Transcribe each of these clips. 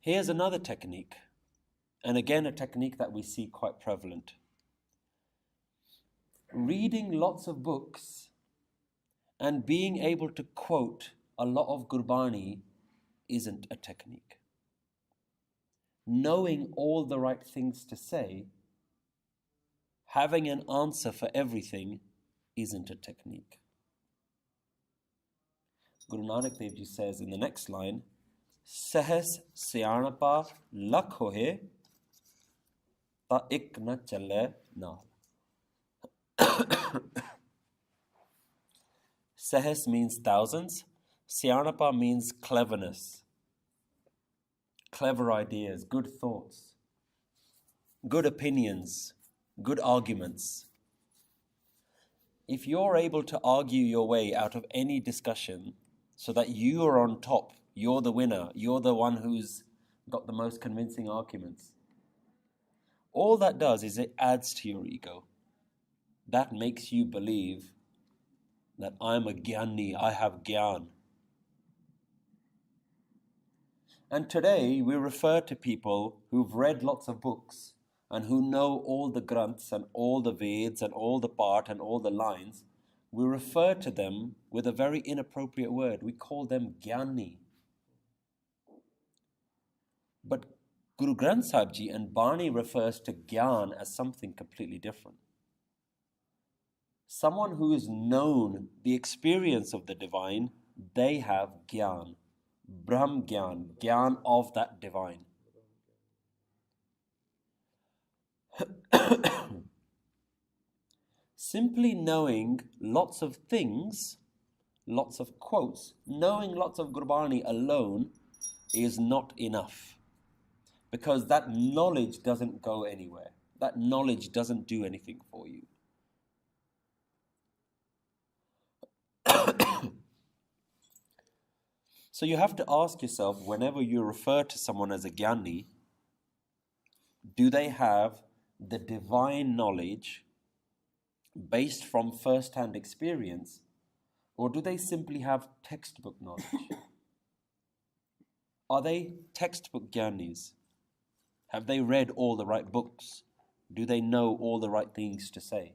Here's another technique, and again a technique that we see quite prevalent. Reading lots of books and being able to quote a lot of Gurbani isn't a technique. Knowing all the right things to say, having an answer for everything, isn't a technique. Guru Nanak Dev Ji says in the next line, Sahas Syanapa Lakh hoye ta ik na chale naal. Sahas means thousands. Syanapa means cleverness, clever ideas, good thoughts, good opinions, good arguments. If you're able to argue your way out of any discussion so that you are on top, you're the winner, you're the one who's got the most convincing arguments, all that does is it adds to your ego. That makes you believe that I'm a giani, I have gyan. And today we refer to people who've read lots of books and who know all the granths and all the Veds and all the part and all the lines. We refer to them with a very inappropriate word. We call them giani. But Guru Granth Sahib Ji and Bani refers to gyan as something completely different. Someone who has known the experience of the divine, they have gyan. Brahmgiani, gyan of that divine. Simply knowing lots of things, lots of quotes, knowing lots of Gurbani alone is not enough. Because that knowledge doesn't go anywhere. That knowledge doesn't do anything for you. So you have to ask yourself, whenever you refer to someone as a Gyani, do they have the divine knowledge based from first-hand experience, or do they simply have textbook knowledge? Are they textbook Gyanis? Have they read all the right books? Do they know all the right things to say?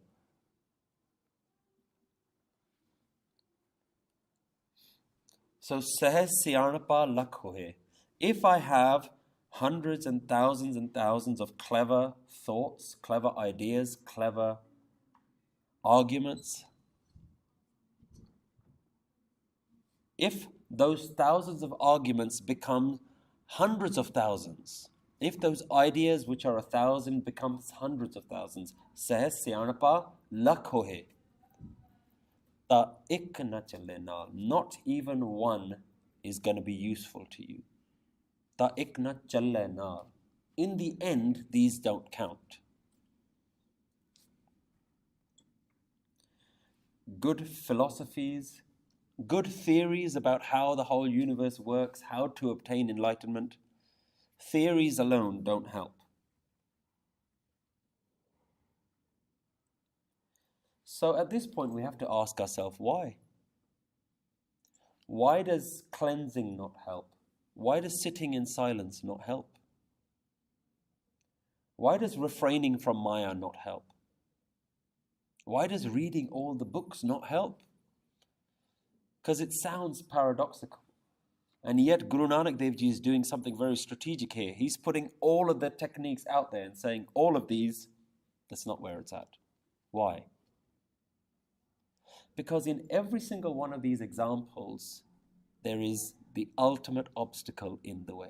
So, Sahas Syanapa Lakh hoye. If I have hundreds and thousands of clever thoughts, clever ideas, clever arguments, if those thousands of arguments become hundreds of thousands, if those ideas which are 1,000 becomes hundreds of thousands, Sahas Syanapa Lakh hoye. Ta ik na chale naal. Not even one is going to be useful to you. Ta ik na chale naal. In the end, these don't count. Good philosophies, good theories about how the whole universe works, how to obtain enlightenment, theories alone don't help. So at this point, we have to ask ourselves, why? Why does cleansing not help? Why does sitting in silence not help? Why does refraining from Maya not help? Why does reading all the books not help? Because it sounds paradoxical. And yet Guru Nanak Dev Ji is doing something very strategic here. He's putting all of the techniques out there and saying, all of these, that's not where it's at. Why? Because in every single one of these examples, there is the ultimate obstacle in the way.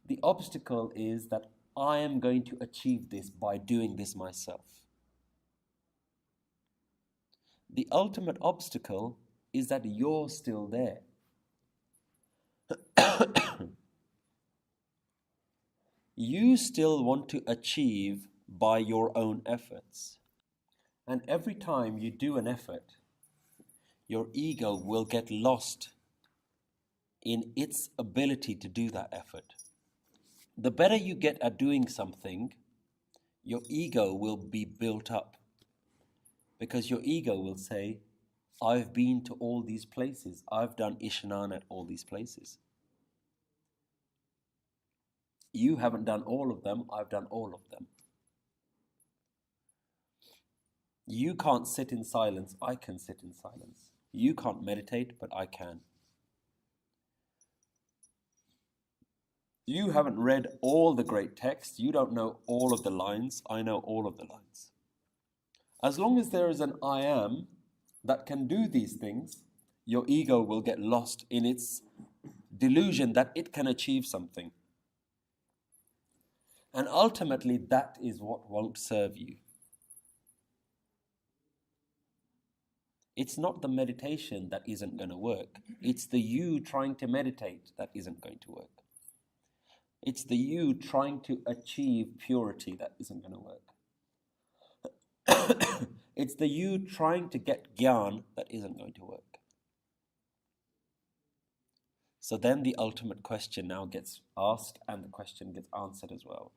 The obstacle is that I am going to achieve this by doing this myself. The ultimate obstacle is that you're still there. You still want to achieve by your own efforts. And every time you do an effort, your ego will get lost in its ability to do that effort. The better you get at doing something, your ego will be built up. Because your ego will say, I've been to all these places. I've done Ishnan at all these places. You haven't done all of them, I've done all of them. You can't sit in silence, I can sit in silence. You can't meditate, but I can. You haven't read all the great texts, you don't know all of the lines, I know all of the lines. As long as there is an I am that can do these things, your ego will get lost in its delusion that it can achieve something. And ultimately, that is what won't serve you. It's not the meditation that isn't going to work. It's the you trying to meditate that isn't going to work. It's the you trying to achieve purity that isn't going to work. It's the you trying to get gyan that isn't going to work. So then the ultimate question now gets asked and the question gets answered as well.